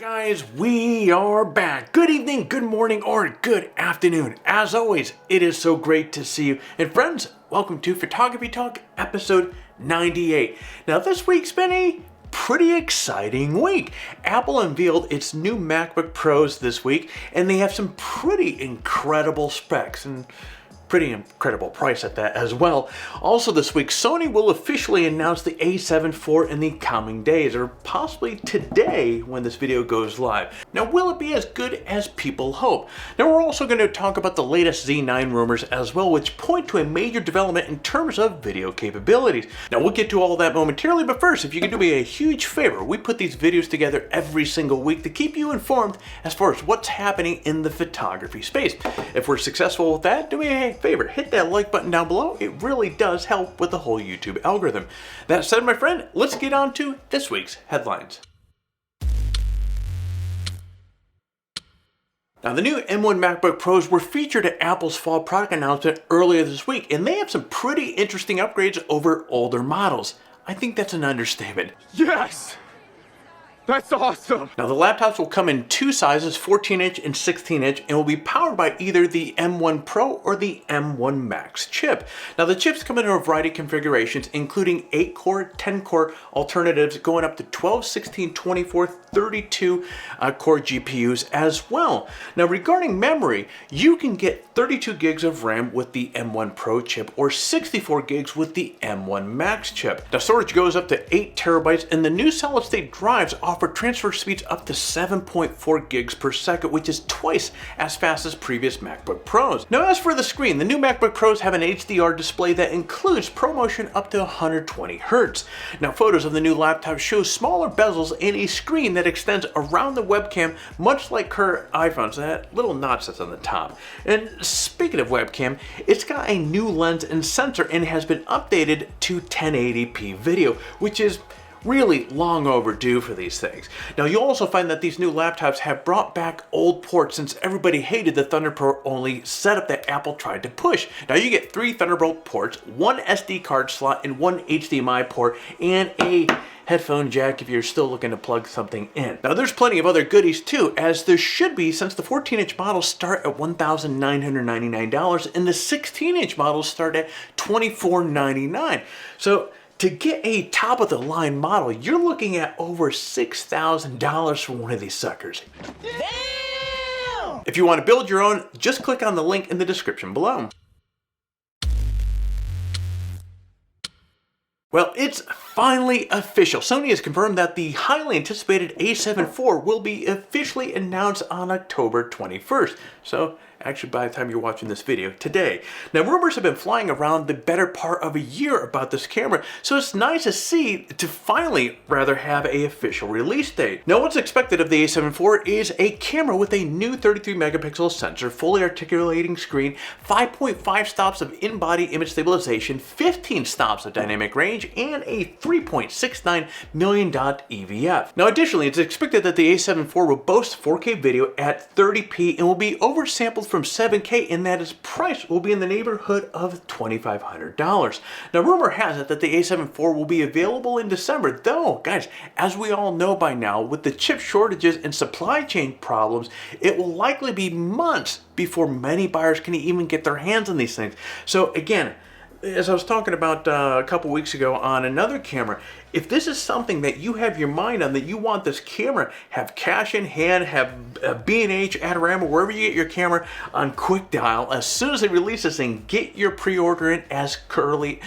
Guys, we are back. Good evening, good morning, or good afternoon. As always, it is so great to see you. And friends, welcome to Photography Talk episode 98. Now this week's been a pretty exciting week. Apple unveiled its new MacBook Pros this week, and they have some pretty incredible specs and pretty incredible price at that as well. Also this week, Sony will officially announce the A7 IV in the coming days, or possibly today when this video goes live. Now, will it be as good as people hope? Now, we're also going to talk about the latest Z9 rumors as well, which point to a major development in terms of video capabilities. Now, we'll get to all that momentarily, but first, if you could do me a huge favor, we put these videos together every single week to keep you informed as far as what's happening in the photography space. If we're successful with that, do me a favor, hit that like button down below. It really does help with the whole YouTube algorithm. That said, my friend, let's get on to this week's headlines. Now, the new M1 Macbook Pros were featured at Apple's fall product announcement earlier this week, and they have some pretty interesting upgrades over older models. I think that's an understatement. Yes! That's awesome! Now, the laptops will come in two sizes, 14-inch and 16-inch, and will be powered by either the M1 Pro or the M1 Max chip. Now, the chips come in a variety of configurations, including 8-core, 10-core alternatives going up to 12, 16, 24, 32 core GPUs as well. Now, regarding memory, you can get 32 gigs of RAM with the M1 Pro chip or 64 gigs with the M1 Max chip. Now, storage goes up to 8 terabytes, and the new solid-state drives offer transfer speeds up to 7.4 gigs per second, which is twice as fast as previous MacBook Pros. Now, as for the screen, the new MacBook Pros have an HDR display that includes ProMotion up to 120 Hz. Now, photos of the new laptop show smaller bezels and a screen that extends around the webcam, much like her iPhones, that little notch that's on the top. And speaking of webcam, it's got a new lens and sensor and has been updated to 1080p video, which is really long overdue for these things. Now, you'll also find that these new laptops have brought back old ports since everybody hated the Thunderbolt only setup that Apple tried to push. Now, you get 3 Thunderbolt ports, 1 SD card slot, and 1 HDMI port, and a headphone jack if you're still looking to plug something in. Now, there's plenty of other goodies too, as there should be, since the 14-inch models start at $1,999 and the 16-inch models start at $2,499. So to get a top-of-the-line model, you're looking at over $6,000 for one of these suckers. Damn! If you want to build your own, just click on the link in the description below. Well, it's finally official. Sony has confirmed that the highly anticipated A7 IV will be officially announced on October 21st. So, actually by the time you're watching this video, today. Now, rumors have been flying around the better part of a year about this camera, so it's nice to see to finally have an official release date. Now, what's expected of the A7 IV is a camera with a new 33 megapixel sensor, fully articulating screen, 5.5 stops of in-body image stabilization, 15 stops of dynamic range, and a 3.69 million dot EVF. Now, additionally, it's expected that the A7 IV will boast 4K video at 30p and will be oversampled from 7K, and that its price will be in the neighborhood of $2,500. Now, rumor has it that the A7 IV will be available in December, though, guys, as we all know by now, with the chip shortages and supply chain problems, it will likely be months before many buyers can even get their hands on these things. So again, as I was talking about a couple weeks ago on another camera, if this is something that you have your mind on, that you want this camera, have cash in hand, have B&H, Adorama, wherever you get your camera on quick dial, as soon as they release this thing, get your pre-order in as early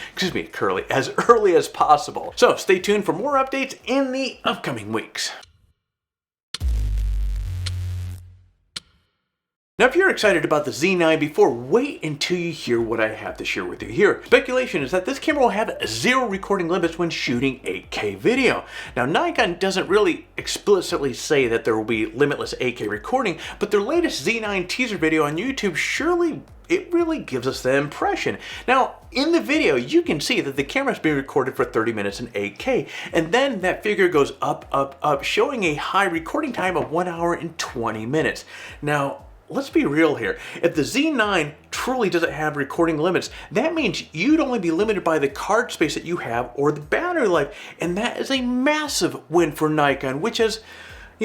as possible. So stay tuned for more updates in the upcoming weeks. Now, if you're excited about the Z9 before, wait until you hear what I have to share with you here. Speculation is that this camera will have 0 recording limits when shooting 8K video. Now, Nikon doesn't really explicitly say that there will be limitless 8K recording, but their latest Z9 teaser video on YouTube it really gives us the impression. Now, in the video, you can see that the camera is being recorded for 30 minutes in 8K, and then that figure goes up, up, up, showing a high recording time of 1 hour and 20 minutes. Now, let's be real here. If the Z9 truly doesn't have recording limits, that means you'd only be limited by the card space that you have or the battery life, and that is a massive win for Nikon, which has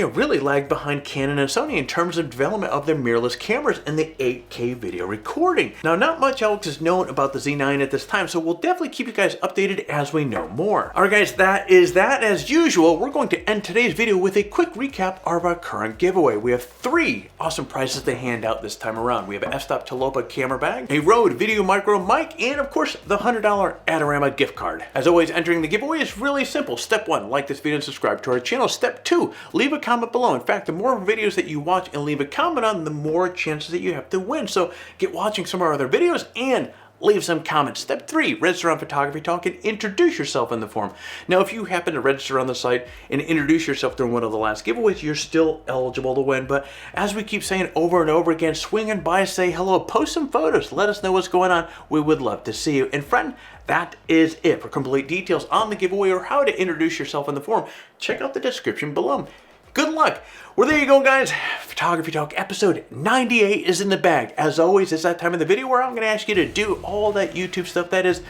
really lagged behind Canon and Sony in terms of development of their mirrorless cameras and the 8K video recording. Now, not much else is known about the Z9 at this time, so we'll definitely keep you guys updated as we know more. Alright guys, that is that. As usual, we're going to end today's video with a quick recap of our current giveaway. We have 3 awesome prizes to hand out this time around. We have an f-stop Tilopa camera bag, a Rode Video Micro mic, and of course the $100 Adorama gift card. As always, entering the giveaway is really simple. Step 1, like this video and subscribe to our channel. Step 2, leave a comment below. In fact, the more videos that you watch and leave a comment on, the more chances that you have to win. So get watching some of our other videos and leave some comments. Step 3, register on PhotographyTalk and introduce yourself in the forum. Now, if you happen to register on the site and introduce yourself during one of the last giveaways, you're still eligible to win. But as we keep saying over and over again, swing by, say hello, post some photos, let us know what's going on. We would love to see you. And friend, that is it. For complete details on the giveaway or how to introduce yourself in the forum, check out the description below. Good luck. Well, there you go, guys. Photography Talk episode 98 is in the bag. As always, it's that time of the video where I'm going to ask you to do all that YouTube stuff that is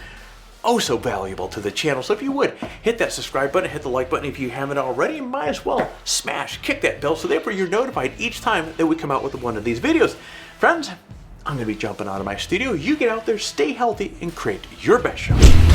oh so valuable to the channel. So if you would, hit that subscribe button, hit the like button if you haven't already, and might as well kick that bell so therefore you're notified each time that we come out with one of these videos. Friends, I'm going to be jumping out of my studio. You get out there, stay healthy, and create your best shot.